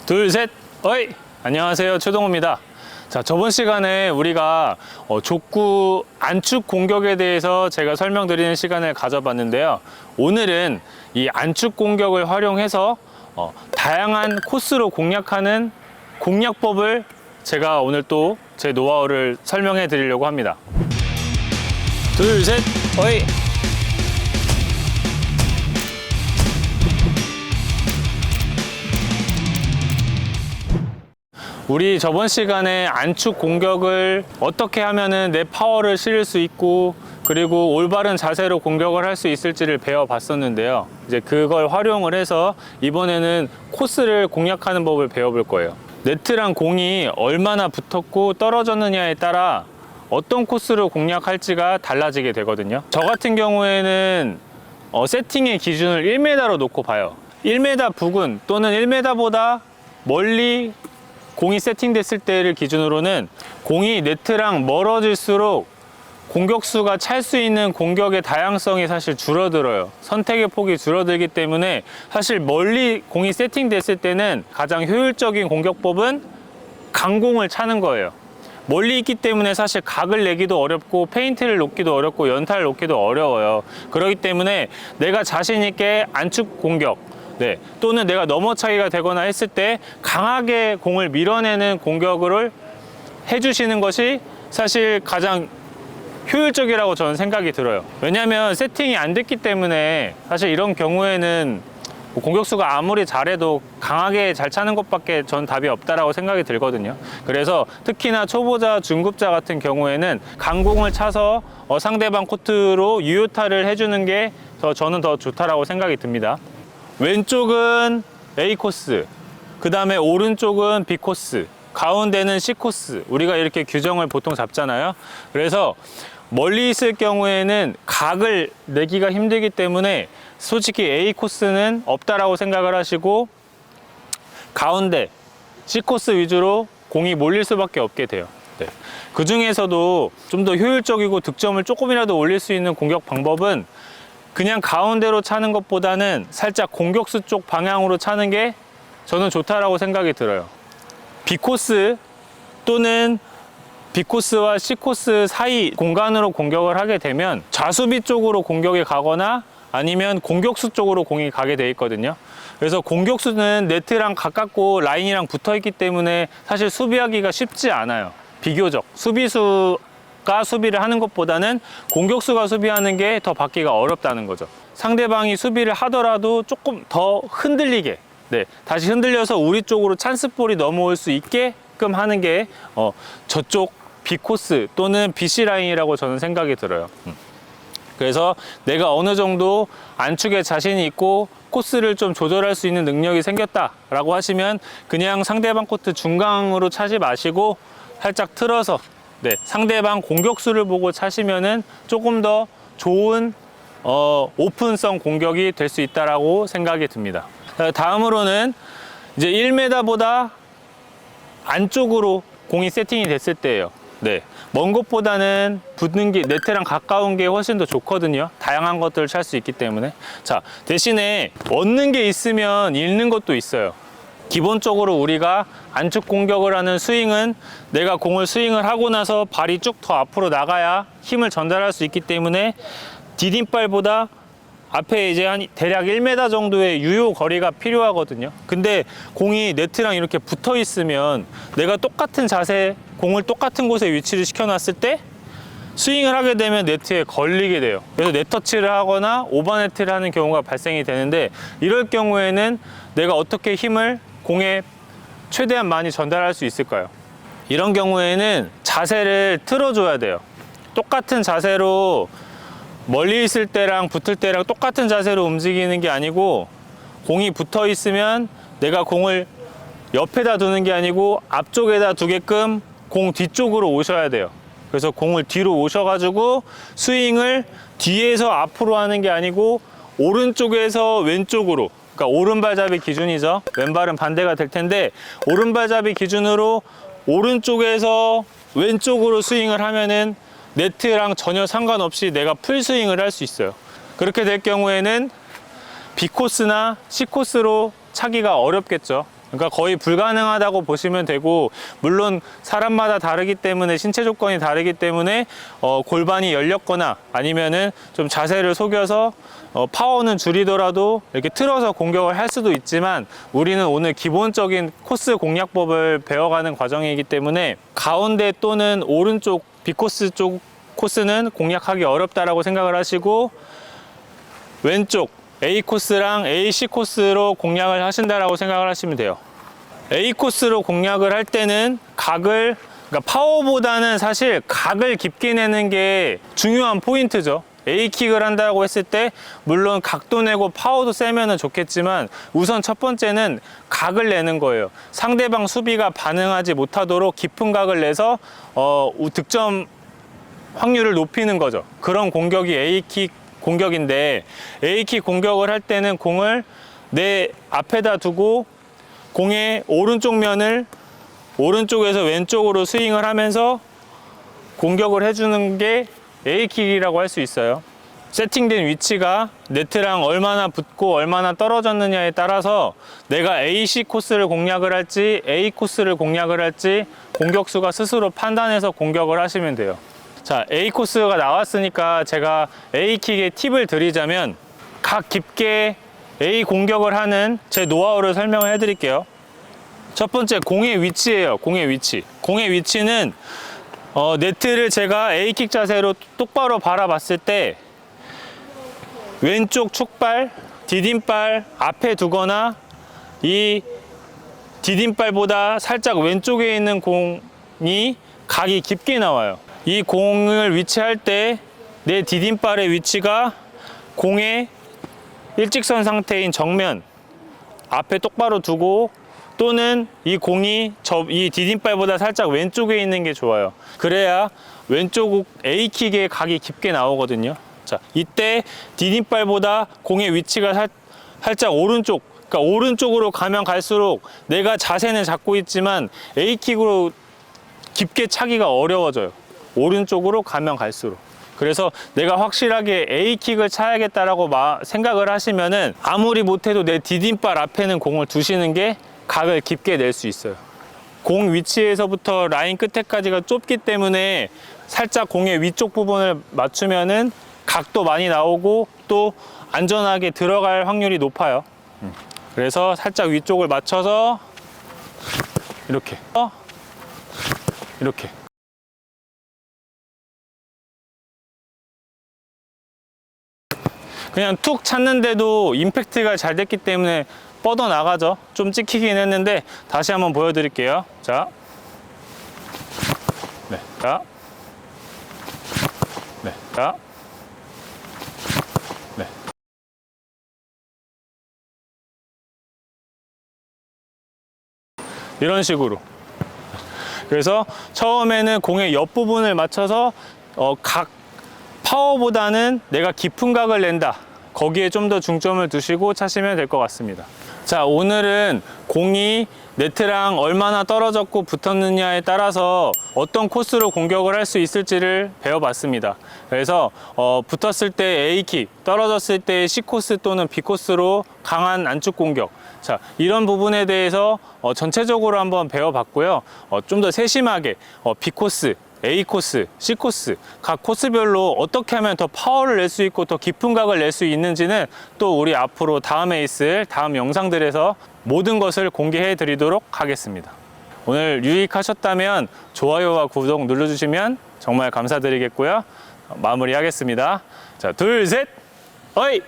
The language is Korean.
둘, 셋, 어이! 안녕하세요, 최동호입니다. 자, 저번 시간에 우리가 족구 안축 공격에 대해서 제가 설명드리는 시간을 가져봤는데요. 오늘은 이 안축 공격을 활용해서 다양한 코스로 공략하는 공략법을 제가 오늘 또 제 노하우를 설명해 드리려고 합니다. 둘, 셋, 어이! 우리 저번 시간에 안축 공격을 어떻게 하면은 내 파워를 실을 수 있고, 그리고 올바른 자세로 공격을 할 수 있을지를 배워봤었는데요. 이제 그걸 활용을 해서 이번에는 코스를 공략하는 법을 배워볼 거예요. 네트랑 공이 얼마나 붙었고 떨어졌느냐에 따라 어떤 코스로 공략할지가 달라지게 되거든요. 저 같은 경우에는 세팅의 기준을 1m로 놓고 봐요. 1m 부근 또는 1m보다 멀리 공이 세팅됐을 때를 기준으로는 공이 네트랑 멀어질수록 공격수가 찰 수 있는 공격의 다양성이 사실 줄어들어요. 선택의 폭이 줄어들기 때문에 사실 멀리 공이 세팅됐을 때는 가장 효율적인 공격법은 강공을 차는 거예요. 멀리 있기 때문에 사실 각을 내기도 어렵고 페인트를 놓기도 어렵고 연타를 놓기도 어려워요. 그렇기 때문에 내가 자신 있게 안축 공격, 또는 내가 넘어차기가 되거나 했을 때 강하게 공을 밀어내는 공격을 해주시는 것이 사실 가장 효율적이라고 저는 생각이 들어요. 왜냐하면 세팅이 안 됐기 때문에 사실 이런 경우에는 공격수가 아무리 잘해도 강하게 잘 차는 것밖에 전 답이 없다라고 생각이 들거든요. 그래서 특히나 초보자, 중급자 같은 경우에는 강공을 차서 상대방 코트로 유효타를 해주는 게 저는 더 좋다라고 생각이 듭니다. 왼쪽은 A 코스, 그 다음에 오른쪽은 B 코스, 가운데는 C 코스, 우리가 이렇게 규정을 보통 잡잖아요. 그래서 멀리 있을 경우에는 각을 내기가 힘들기 때문에 솔직히 A 코스는 없다라고 생각을 하시고 가운데 C 코스 위주로 공이 몰릴 수밖에 없게 돼요. 그 중에서도 좀 더 효율적이고 득점을 조금이라도 올릴 수 있는 공격 방법은 그냥 가운데로 차는 것보다는 살짝 공격수 쪽 방향으로 차는 게 저는 좋다라고 생각이 들어요. B코스 또는 B코스와 C코스 사이 공간으로 공격을 하게 되면 좌수비 쪽으로 공격이 가거나 아니면 공격수 쪽으로 공이 가게 돼 있거든요. 그래서 공격수는 네트랑 가깝고 라인이랑 붙어 있기 때문에 사실 수비하기가 쉽지 않아요. 비교적 수비수가 수비를 하는 것보다는 공격수가 수비하는 게 더 받기가 어렵다는 거죠. 상대방이 수비를 하더라도 조금 더 흔들리게, 다시 흔들려서 우리 쪽으로 찬스볼이 넘어올 수 있게끔 하는 게 저쪽 B코스 또는 BC 라인이라고 저는 생각이 들어요. 그래서 내가 어느 정도 안축에 자신이 있고 코스를 좀 조절할 수 있는 능력이 생겼다라고 하시면 그냥 상대방 코트 중앙으로 차지 마시고 살짝 틀어서 상대방 공격수를 보고 차시면은 조금 더 좋은 오픈성 공격이 될 수 있다라고 생각이 듭니다. 다음으로는 이제 1m보다 안쪽으로 공이 세팅이 됐을 때예요. 먼 곳보다는 붙는 게 네트랑 가까운 게 훨씬 더 좋거든요. 다양한 것들을 찰 수 있기 때문에. 자, 대신에 얻는 게 있으면 잃는 것도 있어요. 기본적으로 우리가 안축 공격을 하는 스윙은 내가 공을 스윙을 하고 나서 발이 쭉 더 앞으로 나가야 힘을 전달할 수 있기 때문에 디딤발보다 앞에 이제 한 대략 1m 정도의 유효 거리가 필요하거든요. 근데 공이 네트랑 이렇게 붙어 있으면 내가 똑같은 자세, 공을 똑같은 곳에 위치를 시켜놨을 때 스윙을 하게 되면 네트에 걸리게 돼요. 그래서 네터치를 하거나 오버네트를 하는 경우가 발생이 되는데, 이럴 경우에는 내가 어떻게 힘을 공에 최대한 많이 전달할 수 있을까요? 이런 경우에는 자세를 틀어줘야 돼요. 똑같은 자세로 멀리 있을 때랑 붙을 때랑 똑같은 자세로 움직이는 게 아니고, 공이 붙어 있으면 내가 공을 옆에다 두는 게 아니고 앞쪽에다 두게끔 공 뒤쪽으로 오셔야 돼요. 그래서 공을 뒤로 오셔가지고 스윙을 뒤에서 앞으로 하는 게 아니고 오른쪽에서 왼쪽으로, 그러니까 오른발잡이 기준이죠. 왼발은 반대가 될 텐데 오른발잡이 기준으로 오른쪽에서 왼쪽으로 스윙을 하면은 네트랑 전혀 상관없이 내가 풀스윙을 할 수 있어요. 그렇게 될 경우에는 B코스나 C코스로 차기가 어렵겠죠. 그러니까 거의 불가능하다고 보시면 되고, 물론 사람마다 다르기 때문에, 신체 조건이 다르기 때문에 골반이 열렸거나 아니면은 좀 자세를 속여서 파워는 줄이더라도 이렇게 틀어서 공격을 할 수도 있지만, 우리는 오늘 기본적인 코스 공략법을 배워가는 과정이기 때문에 가운데 또는 오른쪽 B코스 쪽 코스는 공략하기 어렵다라고 생각을 하시고, 왼쪽 A 코스랑 AC 코스로 공략을 하신다라고 생각을 하시면 돼요. A 코스로 공략을 할 때는 각을, 그러니까 파워보다는 사실 각을 깊게 내는 게 중요한 포인트죠. A킥을 한다고 했을 때 물론 각도 내고 파워도 세면은 좋겠지만, 우선 첫 번째는 각을 내는 거예요. 상대방 수비가 반응하지 못하도록 깊은 각을 내서 득점 확률을 높이는 거죠. 그런 공격이 A킥 공격인데, A킥 공격을 할 때는 공을 내 앞에다 두고 공의 오른쪽 면을 오른쪽에서 왼쪽으로 스윙을 하면서 공격을 해주는 게 A킥이라고 할 수 있어요. 세팅된 위치가 네트랑 얼마나 붙고 얼마나 떨어졌느냐에 따라서 내가 AC 코스를 공략을 할지 A 코스를 공략을 할지 공격수가 스스로 판단해서 공격을 하시면 돼요. 자, A 코스가 나왔으니까 제가 A킥의 팁을 드리자면, 각 깊게 A 공격을 하는 제 노하우를 설명을 해 드릴게요. 첫 번째, 공의 위치예요. 공의 위치. 공의 위치는 네트를 제가 A킥 자세로 똑바로 바라봤을 때 왼쪽 축발, 디딤발 앞에 두거나 이 디딤발보다 살짝 왼쪽에 있는 공이 각이 깊게 나와요. 이 공을 위치할 때 내 디딤발의 위치가 공의 일직선 상태인 정면 앞에 똑바로 두고, 또는 이 공이 이 디딤발보다 살짝 왼쪽에 있는 게 좋아요. 그래야 왼쪽 A킥의 각이 깊게 나오거든요. 자, 이때 디딤발보다 공의 위치가 살짝 오른쪽, 그러니까 오른쪽으로 가면 갈수록 내가 자세는 잡고 있지만 A킥으로 깊게 차기가 어려워져요. 오른쪽으로 가면 갈수록. 그래서 내가 확실하게 A킥을 차야겠다라고 생각을 하시면은, 아무리 못해도 내 디딤발 앞에는 공을 두시는 게 각을 깊게 낼 수 있어요. 공 위치에서부터 라인 끝에까지가 좁기 때문에 살짝 공의 위쪽 부분을 맞추면은 각도 많이 나오고 또 안전하게 들어갈 확률이 높아요. 그래서 살짝 위쪽을 맞춰서 이렇게 이렇게 그냥 툭 찼는데도 임팩트가 잘 됐기 때문에 뻗어 나가죠. 좀 찍히긴 했는데 다시 한번 보여드릴게요. 자, 네, 자, 네, 자, 네. 이런 식으로. 그래서 처음에는 공의 옆부분을 맞춰서 각 파워보다는 내가 깊은 각을 낸다, 거기에 좀 더 중점을 두시고 차시면 될 것 같습니다. 자, 오늘은 공이 네트랑 얼마나 떨어졌고 붙었느냐에 따라서 어떤 코스로 공격을 할 수 있을지를 배워봤습니다. 그래서 붙었을 때 A킥, 떨어졌을 때 C코스 또는 B코스로 강한 안축 공격, 자, 이런 부분에 대해서 전체적으로 한번 배워봤고요. 좀 더 세심하게 B코스, A코스, C코스 각 코스별로 어떻게 하면 더 파워를 낼 수 있고 더 깊은 각을 낼 수 있는지는 또 우리 앞으로 다음에 있을 다음 영상들에서 모든 것을 공개해 드리도록 하겠습니다. 오늘 유익하셨다면 좋아요와 구독 눌러주시면 정말 감사드리겠고요. 마무리하겠습니다. 자, 둘, 셋, 어이!